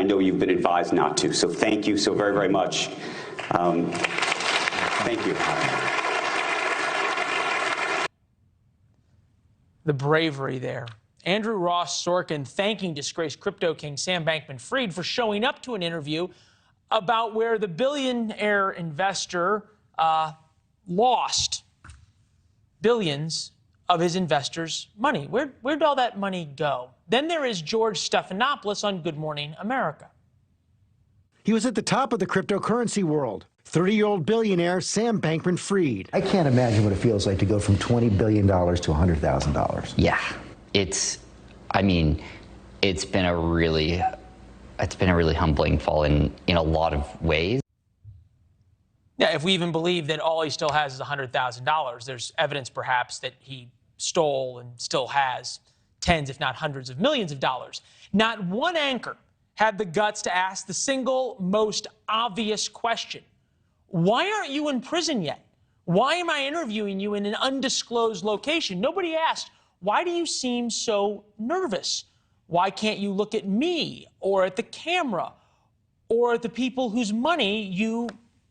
know you've been advised not to. So thank you so very, very much. Thank you. The bravery there. Andrew Ross Sorkin thanking disgraced crypto king Sam Bankman-Fried for showing up to an interview about where the billionaire investor lost billions of his investors' money. Where'd all that money go? Then there is George Stephanopoulos on Good Morning America. He was at the top of the cryptocurrency world. 30-year-old billionaire Sam Bankman-Fried. I can't imagine what it feels like to go from $20 billion to $100,000. Yeah, I mean, it's been a really humbling fall in a lot of ways. Yeah, if we even believe that all he still has is $100,000, there's evidence perhaps that he stole and still has tens, if not hundreds of millions of dollars. Not one anchor had the guts to ask the single most obvious question. Why aren't you in prison yet? Why am I interviewing you in an undisclosed location? Nobody asked, why do you seem so nervous? Why can't you look at me or at the camera or at the people whose money you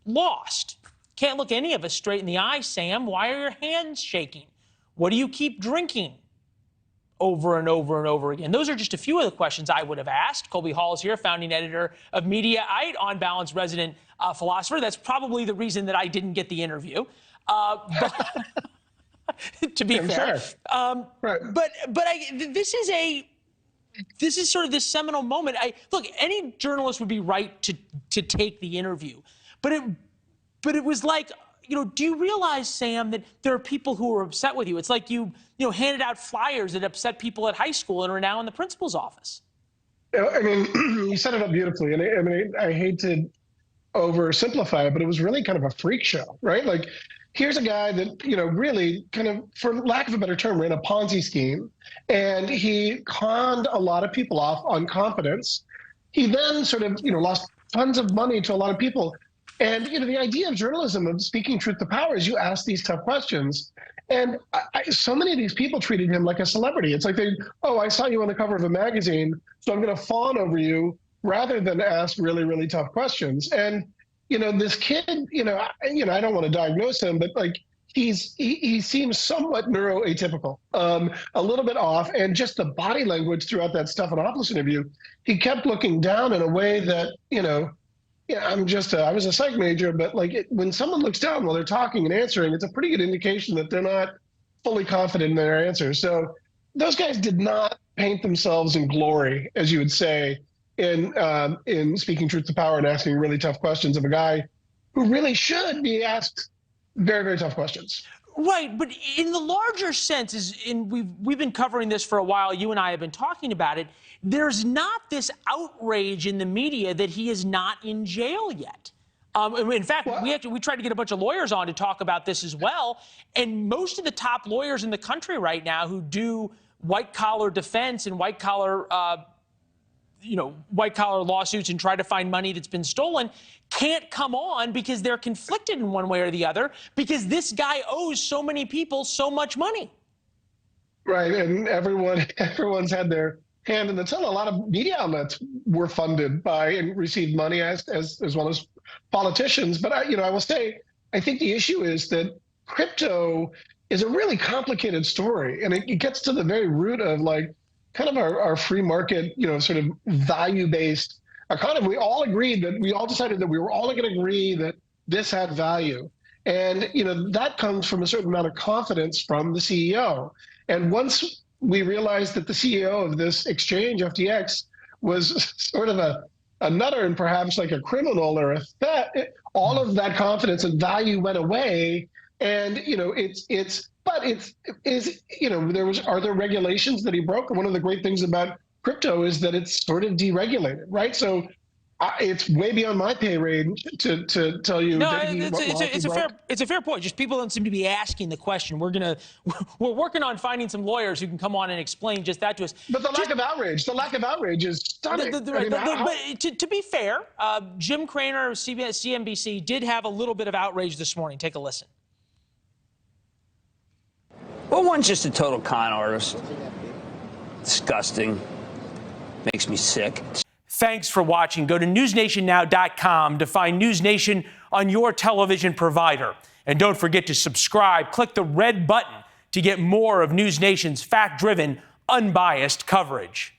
lost? Can't look any of us straight in the eye, Sam. Why are your hands shaking? What do you keep drinking? Over and over and over again. Those are just a few of the questions I would have asked. Colby Hall is here, founding editor of Mediaite, on balance resident philosopher. That's probably the reason that I didn't get the interview. To be fair. Right. But this is sort of this seminal moment. Look, any journalist would be right to take the interview, but it was like, do you realize, Sam, that there are people who are upset with you? It's like you handed out flyers that upset people at high school and are now in the principal's office. I mean, you set it up beautifully. And I mean, I hate to oversimplify it, but it was really kind of a freak show, right? Like, here's a guy that, really kind of, for lack of a better term, ran a Ponzi scheme. And he conned a lot of people off on confidence. He then sort of, lost tons of money to a lot of people. And, the idea of journalism, of speaking truth to power, is you ask these tough questions. And so many of these people treated him like a celebrity. It's like I saw you on the cover of a magazine, so I'm going to fawn over you, rather than ask really, really tough questions. And, this kid, I don't want to diagnose him, but like he seems somewhat neuroatypical, a little bit off, and just the body language throughout that Stephanopoulos interview, he kept looking down in a way that, I was a psych major, but when someone looks down while they're talking and answering, it's a pretty good indication that they're not fully confident in their answers. So those guys did not paint themselves in glory, as you would say, in speaking truth to power and asking really tough questions of a guy who really should be asked very, very tough questions. Right, but in the larger sense, we've been covering this for a while. You and I have been talking about it. There's not this outrage in the media that he is not in jail yet. In fact, we tried to get a bunch of lawyers on to talk about this as well. And most of the top lawyers in the country right now who do white-collar defense and white-collar lawsuits and try to find money that's been stolen can't come on because they're conflicted in one way or the other, because this guy owes so many people so much money. Right, and everyone's had their hand in the till. A lot of media outlets were funded by and received money as well as politicians. But I will say, I think the issue is that crypto is a really complicated story, and it gets to the very root of kind of our free market, sort of value-based economy. We all decided that we were all going to agree that this had value. And, that comes from a certain amount of confidence from the CEO. And once we realized that the CEO of this exchange, FTX, was sort of a nutter and perhaps like a criminal or a theft, all of that confidence and value went away. And, are there regulations that he broke? And one of the great things about crypto is that it's sort of deregulated, right? So it's way beyond my pay range to tell you. No, it's a fair point. Just people don't seem to be asking the question. We're working on finding some lawyers who can come on and explain just that to us. But the lack of outrage is stunning. But to be fair, Jim Craner of CNBC did have a little bit of outrage this morning. Take a listen. Well, one's just a total con artist. Disgusting. Makes me sick. Thanks for watching. Go to newsnationnow.com to find News Nation on your television provider. And don't forget to subscribe. Click the red button to get more of News Nation's fact-driven, unbiased coverage.